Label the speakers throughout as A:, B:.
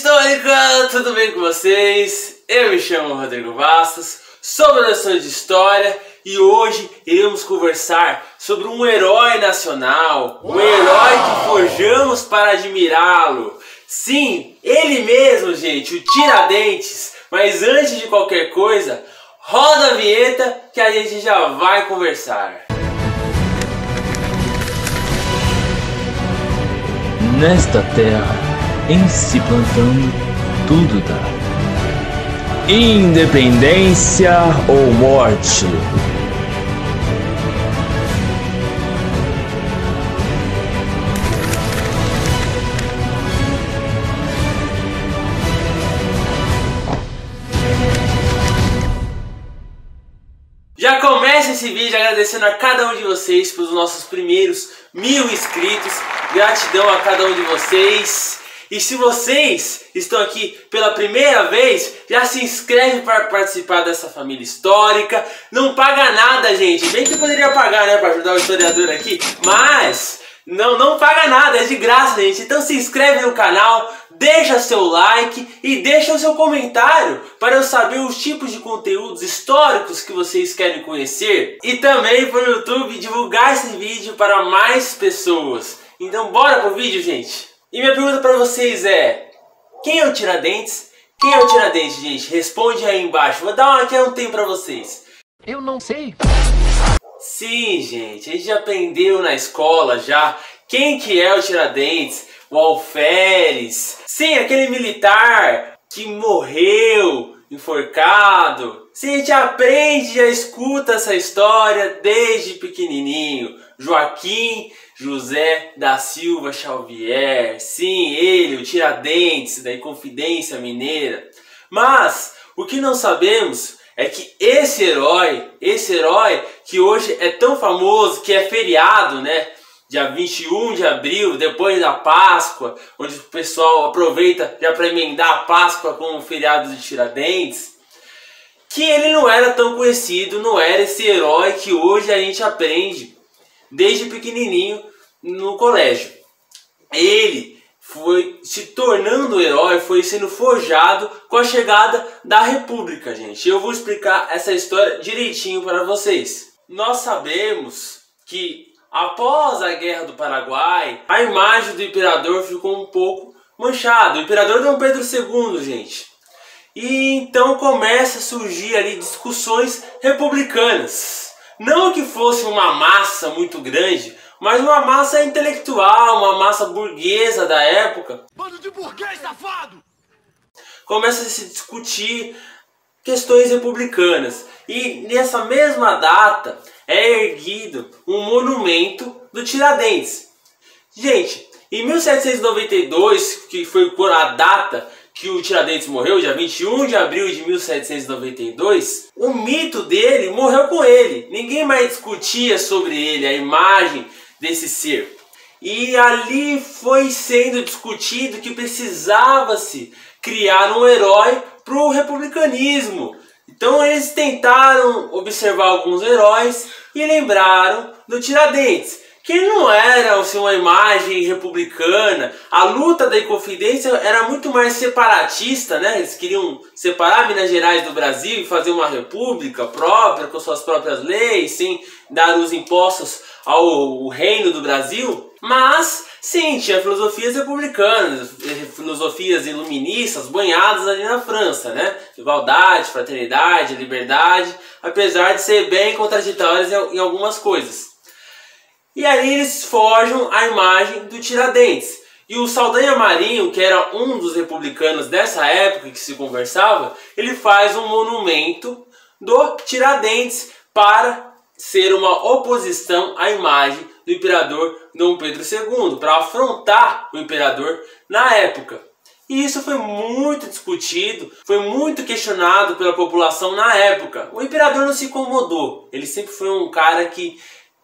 A: Histórica, tudo bem com vocês? Eu me chamo Rodrigo Bastos, sou professor de História e hoje iremos conversar sobre um herói nacional, um herói que forjamos para admirá-lo. Sim, ele mesmo, gente, o Tiradentes. Mas antes de qualquer coisa, roda a vinheta que a gente já vai conversar.
B: Nesta terra, em se plantando, tudo dá. Independência ou morte?
A: Já começa esse vídeo agradecendo a cada um de vocês pelos nossos primeiros 1000 inscritos. Gratidão a cada um de vocês. E se vocês estão aqui pela primeira vez, já se inscreve para participar dessa família histórica. Não paga nada, gente. Bem que eu poderia pagar, né, para ajudar o historiador aqui. Mas não paga nada, é de graça, gente. Então se inscreve no canal, deixa seu like e deixa o seu comentário para eu saber os tipos de conteúdos históricos que vocês querem conhecer. E também para o YouTube divulgar esse vídeo para mais pessoas. Então bora pro vídeo, gente. E minha pergunta para vocês é: quem é o Tiradentes? Quem é o Tiradentes, gente? Responde aí embaixo. Vou dar aqui um tempo para vocês.
B: Eu não sei.
A: Sim, gente, a gente já aprendeu na escola já quem que é o Tiradentes, o Alferes. Sim, aquele militar que morreu enforcado. Sim, a gente aprende, já escuta essa história desde pequenininho. Joaquim José da Silva Xavier. Sim, ele, o Tiradentes da Inconfidência Mineira. Mas o que não sabemos é que esse herói que hoje é tão famoso, que é feriado, né? Dia 21 de abril, depois da Páscoa, onde o pessoal aproveita já para emendar a Páscoa com o feriado de Tiradentes, que ele não era tão conhecido, não era esse herói que hoje a gente aprende desde pequenininho no colégio. Ele foi se tornando herói, foi sendo forjado com a chegada da República, gente. Eu vou explicar essa história direitinho para vocês. Nós sabemos que após a Guerra do Paraguai, a imagem do imperador ficou um pouco manchada. O imperador Dom Pedro II, gente. E então começa a surgir ali discussões republicanas. Não que fosse uma massa muito grande, mas uma massa intelectual, uma massa burguesa da época.
C: Bando de burguês safado!
A: Começa a se discutir questões republicanas. E nessa mesma data é erguido um monumento do Tiradentes. Gente, em 1792, que foi a data que o Tiradentes morreu, dia 21 de abril de 1792, o mito dele morreu com ele. Ninguém mais discutia sobre ele, a imagem desse ser. E ali foi sendo discutido que precisava-se criar um herói para o republicanismo. Então eles tentaram observar alguns heróis e lembraram do Tiradentes, que não era assim, uma imagem republicana. A luta da Inconfidência era muito mais separatista, né? Eles queriam separar Minas Gerais do Brasil e fazer uma república própria, com suas próprias leis, sem dar os impostos ao reino do Brasil. Mas, sim, tinha filosofias republicanas, filosofias iluministas banhadas ali na França, né? Igualdade, fraternidade, liberdade, apesar de ser bem contraditórias em algumas coisas. E aí eles forjam a imagem do Tiradentes. E o Saldanha Marinho, que era um dos republicanos dessa época que se conversava, ele faz um monumento do Tiradentes para ser uma oposição à imagem do imperador Dom Pedro II, para afrontar o imperador na época. E isso foi muito discutido, foi muito questionado pela população na época. O imperador não se incomodou, ele sempre foi um cara que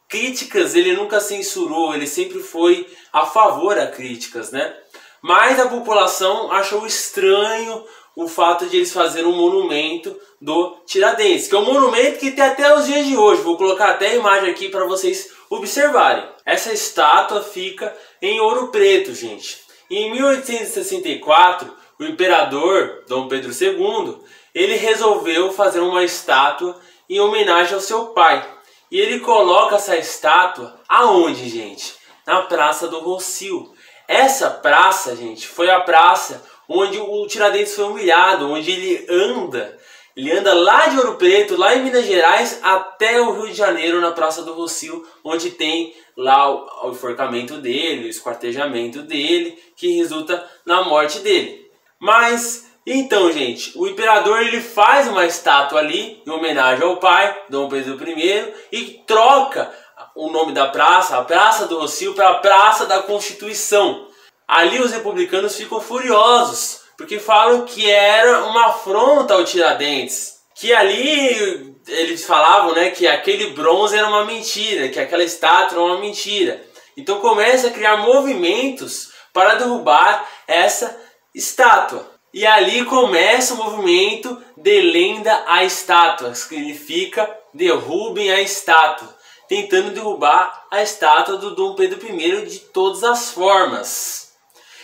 A: críticas ele nunca censurou, ele sempre foi a favor a críticas, né? Mas a população achou estranho o fato de eles fazerem um monumento do Tiradentes, que é um monumento que tem até os dias de hoje. Vou colocar até a imagem aqui para vocês observarem. Essa estátua fica em Ouro Preto, gente. Em 1864, o imperador Dom Pedro II, ele resolveu fazer uma estátua em homenagem ao seu pai. E ele coloca essa estátua aonde, gente? Na Praça do Rossio. Essa praça, gente, foi a praça onde o Tiradentes foi humilhado, onde ele anda lá de Ouro Preto, lá em Minas Gerais, até o Rio de Janeiro, na Praça do Rossio, onde tem lá o enforcamento dele, o esquartejamento dele, que resulta na morte dele. Mas, então, gente, o imperador ele faz uma estátua ali, em homenagem ao pai, Dom Pedro I, e troca o nome da praça, a Praça do Rossio, para a Praça da Constituição. Ali os republicanos ficam furiosos, porque falam que era uma afronta ao Tiradentes. Que ali eles falavam, né, que aquele bronze era uma mentira, que aquela estátua era uma mentira. Então começa a criar movimentos para derrubar essa estátua. E ali começa o movimento de lenda a estátua, que significa derrubem a estátua, tentando derrubar a estátua do Dom Pedro I de todas as formas.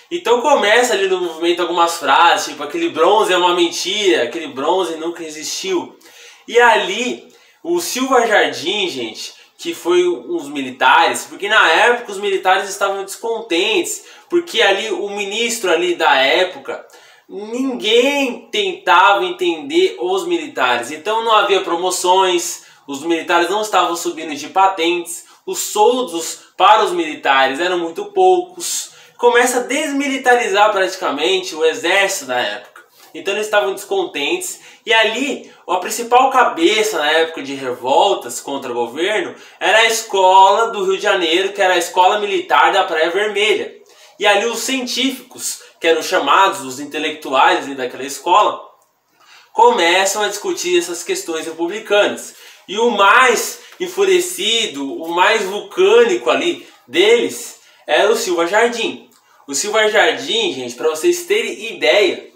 A: Então começa ali no movimento algumas frases, tipo aquele bronze é uma mentira, aquele bronze nunca existiu. E ali o Silva Jardim, gente, que foi uns militares, porque na época os militares estavam descontentes, porque ali o ministro ali da época, ninguém tentava entender os militares. Então não havia promoções, os militares não estavam subindo de patentes, os soldos para os militares eram muito poucos. Começa a desmilitarizar praticamente o exército da época. Então eles estavam descontentes. E ali, a principal cabeça na época de revoltas contra o governo era a escola do Rio de Janeiro, que era a Escola Militar da Praia Vermelha. E ali os científicos, que eram chamados os intelectuais daquela escola, começam a discutir essas questões republicanas. E o mais enfurecido, o mais vulcânico ali deles era o Silva Jardim. O Silva Jardim, gente, para vocês terem ideia,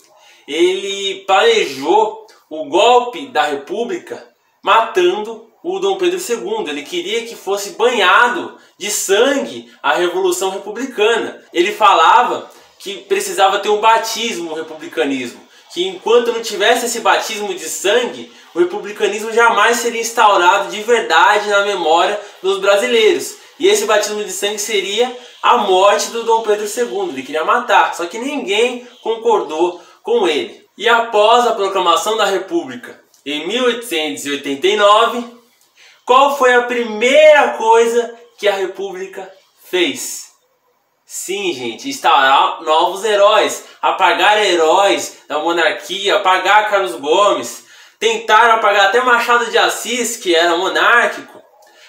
A: ele planejou o golpe da República matando o Dom Pedro II. Ele queria que fosse banhado de sangue a Revolução Republicana. Ele falava que precisava ter um batismo no republicanismo, que enquanto não tivesse esse batismo de sangue, o republicanismo jamais seria instaurado de verdade na memória dos brasileiros. E esse batismo de sangue seria a morte do Dom Pedro II. Ele queria matar, só que ninguém concordou com ele. E após a proclamação da República, em 1889, qual foi a primeira coisa que a República fez? Sim, gente, instaurar novos heróis, apagar heróis da monarquia, apagar Carlos Gomes, tentaram apagar até Machado de Assis, que era monárquico,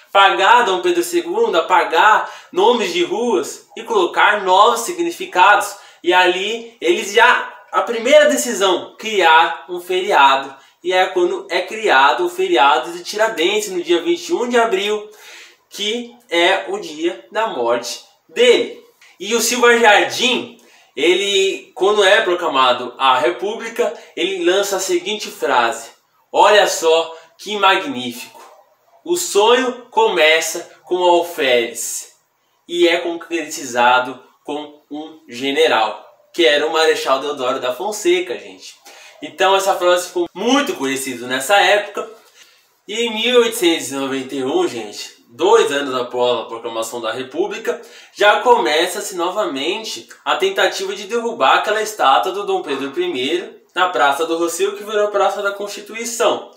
A: apagar Dom Pedro II, apagar nomes de ruas e colocar novos significados. E ali eles já, a primeira decisão, criar um feriado. E é quando é criado o feriado de Tiradentes, no dia 21 de abril, que é o dia da morte dele. E o Silva Jardim, ele, quando é proclamado a República, ele lança a seguinte frase: olha só que magnífico. O sonho começa com o alferes e é concretizado com um general, que era o Marechal Deodoro da Fonseca, gente. Então essa frase ficou muito conhecida nessa época. E em 1891, gente, 2 anos após a proclamação da República, já começa-se novamente a tentativa de derrubar aquela estátua do Dom Pedro I na Praça do Rossio, que virou a Praça da Constituição.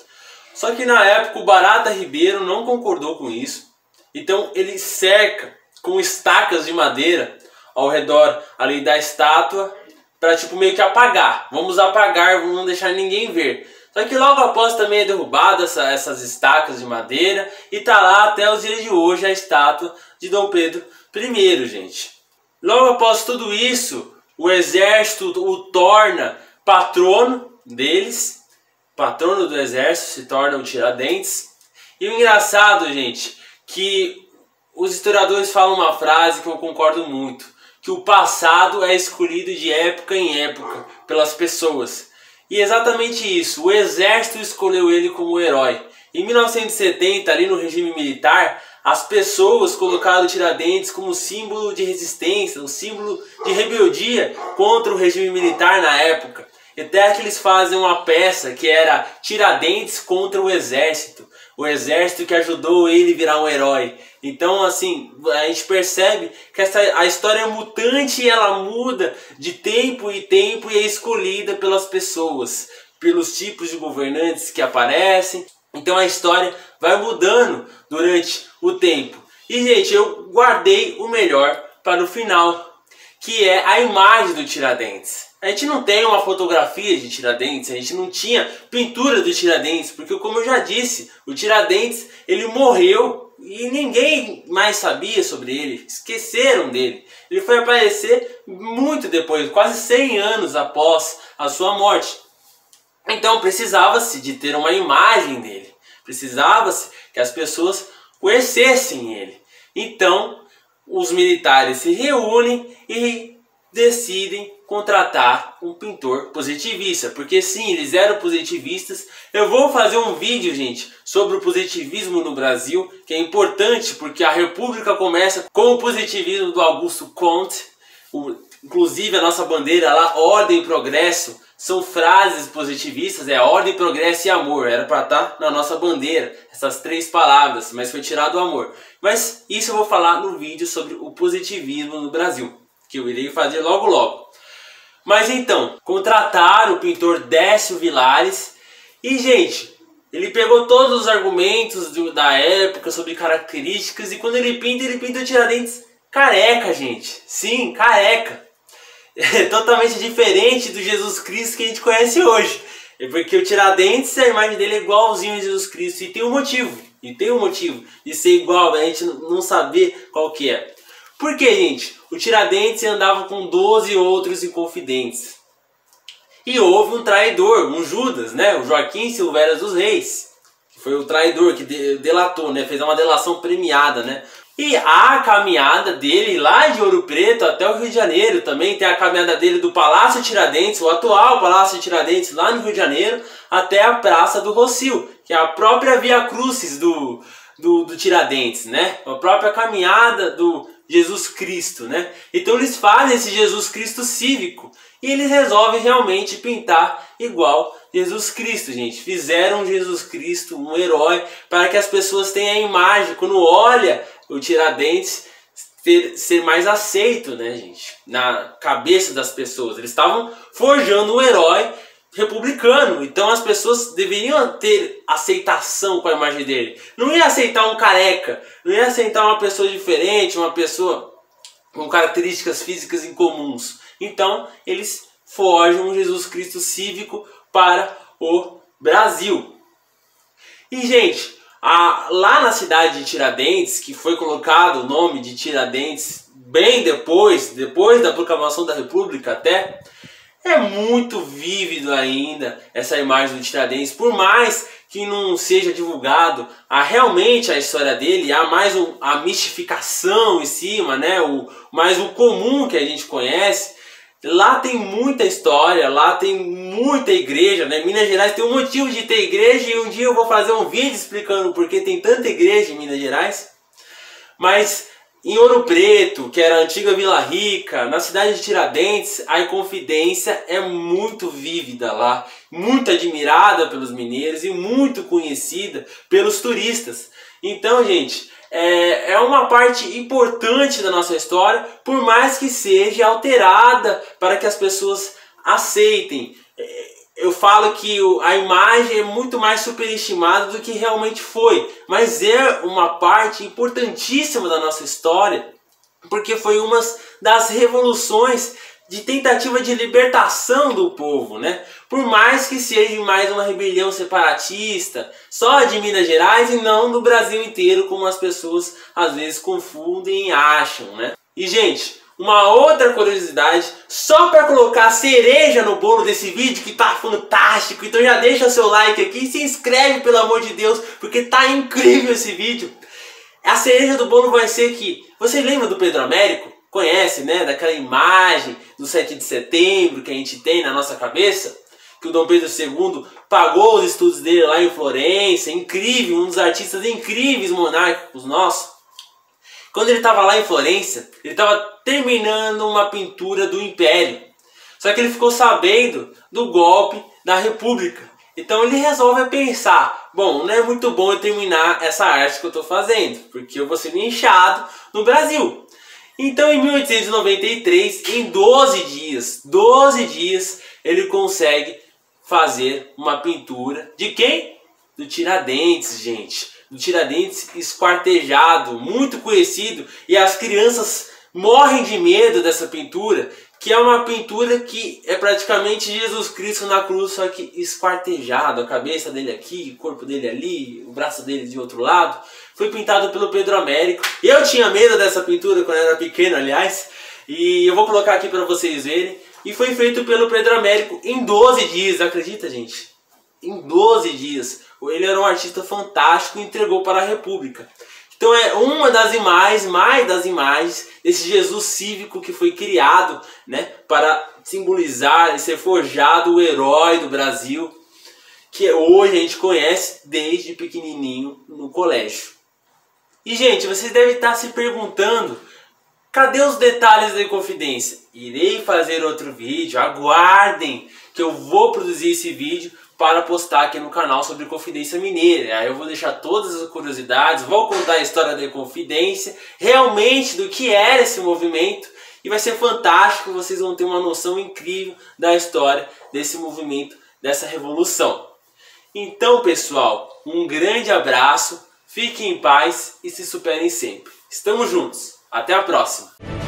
A: Só que na época o Barata Ribeiro não concordou com isso. Então ele cerca com estacas de madeira ao redor ali da estátua para tipo meio que apagar. Vamos apagar, vamos não deixar ninguém ver. Só que logo após também é derrubada essas estacas de madeira e tá lá até os dias de hoje a estátua de Dom Pedro I, gente. Logo após tudo isso, o exército o torna patrono deles. Patrono do exército se torna o Tiradentes. E o engraçado, gente, que os historiadores falam uma frase que eu concordo muito, que o passado é escolhido de época em época pelas pessoas. E exatamente isso, o exército escolheu ele como herói. Em 1970, ali no regime militar, as pessoas colocaram o Tiradentes como símbolo de resistência, um símbolo de rebeldia contra o regime militar na época. Até que eles fazem uma peça que era Tiradentes contra o exército que ajudou ele a virar um herói. Então, assim, a gente percebe que a história é mutante e ela muda de tempo e é escolhida pelas pessoas, pelos tipos de governantes que aparecem. Então a história vai mudando durante o tempo. E, gente, eu guardei o melhor para o final, que é a imagem do Tiradentes. A gente não tem uma fotografia de Tiradentes, a gente não tinha pintura do Tiradentes, porque, como eu já disse, o Tiradentes, ele morreu e ninguém mais sabia sobre ele, esqueceram dele. Ele foi aparecer muito depois, quase 100 anos após a sua morte. Então precisava-se de ter uma imagem dele, precisava-se que as pessoas conhecessem ele. Então os militares se reúnem e decidem contratar um pintor positivista, porque sim, eles eram positivistas. Eu vou fazer um vídeo, gente, sobre o positivismo no Brasil, que é importante porque a República começa com o positivismo do Augusto Comte. Inclusive a nossa bandeira lá, ordem e progresso, são frases positivistas, é ordem, progresso e amor. Era para estar na nossa bandeira, essas 3 palavras, mas foi tirado o amor. Mas isso eu vou falar no vídeo sobre o positivismo no Brasil, que eu irei fazer logo logo. Mas então, contrataram o pintor Décio Vilares e, gente, ele pegou todos os argumentos da época sobre características e quando ele pinta o Tiradentes careca, gente. Sim, careca. É totalmente diferente do Jesus Cristo que a gente conhece hoje. É porque o Tiradentes, a imagem dele é igualzinho a Jesus Cristo. E tem um motivo. De ser igual, a gente não saber qual que é. Por que, gente? O Tiradentes andava com 12 outros inconfidentes. E houve um traidor, um Judas, né? O Joaquim Silveira dos Reis. Que foi o traidor que delatou, né? Fez uma delação premiada, né? E a caminhada dele lá de Ouro Preto até o Rio de Janeiro. Também tem a caminhada dele do Palácio Tiradentes, o atual Palácio Tiradentes, lá no Rio de Janeiro, até a Praça do Rossio, que é a própria Via Crucis do Tiradentes, né? A própria caminhada do Jesus Cristo, né? Então eles fazem esse Jesus Cristo cívico e eles resolvem realmente pintar igual Jesus Cristo, gente. Fizeram Jesus Cristo um herói para que as pessoas tenham a imagem, quando olha o Tiradentes, ser mais aceito, né, gente? Na cabeça das pessoas. Eles estavam forjando um herói republicano, então as pessoas deveriam ter aceitação com a imagem dele. Não ia aceitar um careca, não ia aceitar uma pessoa diferente, uma pessoa com características físicas incomuns. Então eles forjam um Jesus Cristo cívico para o Brasil. E, gente, lá na cidade de Tiradentes, que foi colocado o nome de Tiradentes bem depois da proclamação da República até, é muito vívido ainda essa imagem do Tiradentes, por mais que não seja divulgado realmente a história dele, há mais a mistificação em cima, né? Mais o comum que a gente conhece. Lá tem muita história, lá tem muita igreja, né? Minas Gerais tem um motivo de ter igreja e um dia eu vou fazer um vídeo explicando por que tem tanta igreja em Minas Gerais. Mas em Ouro Preto, que era a antiga Vila Rica, na cidade de Tiradentes, a Inconfidência é muito vívida lá, muito admirada pelos mineiros e muito conhecida pelos turistas. Então, gente, é uma parte importante da nossa história, por mais que seja alterada para que as pessoas aceitem. Eu falo que a imagem é muito mais superestimada do que realmente foi, mas é uma parte importantíssima da nossa história, porque foi uma das revoluções de tentativa de libertação do povo, né? Por mais que seja mais uma rebelião separatista, só de Minas Gerais e não do Brasil inteiro, como as pessoas às vezes confundem e acham, né? E, gente, uma outra curiosidade, só para colocar cereja no bolo desse vídeo que tá fantástico, então já deixa seu like aqui e se inscreve, pelo amor de Deus, porque tá incrível esse vídeo. A cereja do bolo vai ser que, você lembra do Pedro Américo? Conhece, né? Daquela imagem do 7 de setembro que a gente tem na nossa cabeça, que o Dom Pedro II pagou os estudos dele lá em Florença, incrível, um dos artistas incríveis monárquicos nossos. Quando ele estava lá em Florença, ele estava terminando uma pintura do Império. Só que ele ficou sabendo do golpe da República. Então ele resolve pensar, bom, não é muito bom eu terminar essa arte que eu estou fazendo, porque eu vou ser linchado no Brasil. Então em 1893, em 12 dias, ele consegue fazer uma pintura de quem? Do Tiradentes, gente. Do Tiradentes esquartejado, muito conhecido, e as crianças morrem de medo dessa pintura, que é uma pintura que é praticamente Jesus Cristo na cruz, só que esquartejado, a cabeça dele aqui, o corpo dele ali, o braço dele de outro lado. Foi pintado pelo Pedro Américo. Eu tinha medo dessa pintura quando eu era pequeno, aliás, e eu vou colocar aqui para vocês verem. E foi feito pelo Pedro Américo em 12 dias, acredita, gente? Em 12 dias. Ele era um artista fantástico e entregou para a República. Então é uma das imagens, mais das imagens desse Jesus cívico que foi criado, né, para simbolizar e ser forjado o herói do Brasil, que hoje a gente conhece desde pequenininho no colégio. E gente, vocês devem estar se perguntando, cadê os detalhes da Inconfidência? Irei fazer outro vídeo, aguardem que eu vou produzir esse vídeo para postar aqui no canal sobre Inconfidência Mineira. Aí eu vou deixar todas as curiosidades, vou contar a história da Inconfidência, realmente do que era esse movimento, e vai ser fantástico, vocês vão ter uma noção incrível da história desse movimento, dessa revolução. Então, pessoal, um grande abraço, fiquem em paz e se superem sempre. Estamos juntos, até a próxima!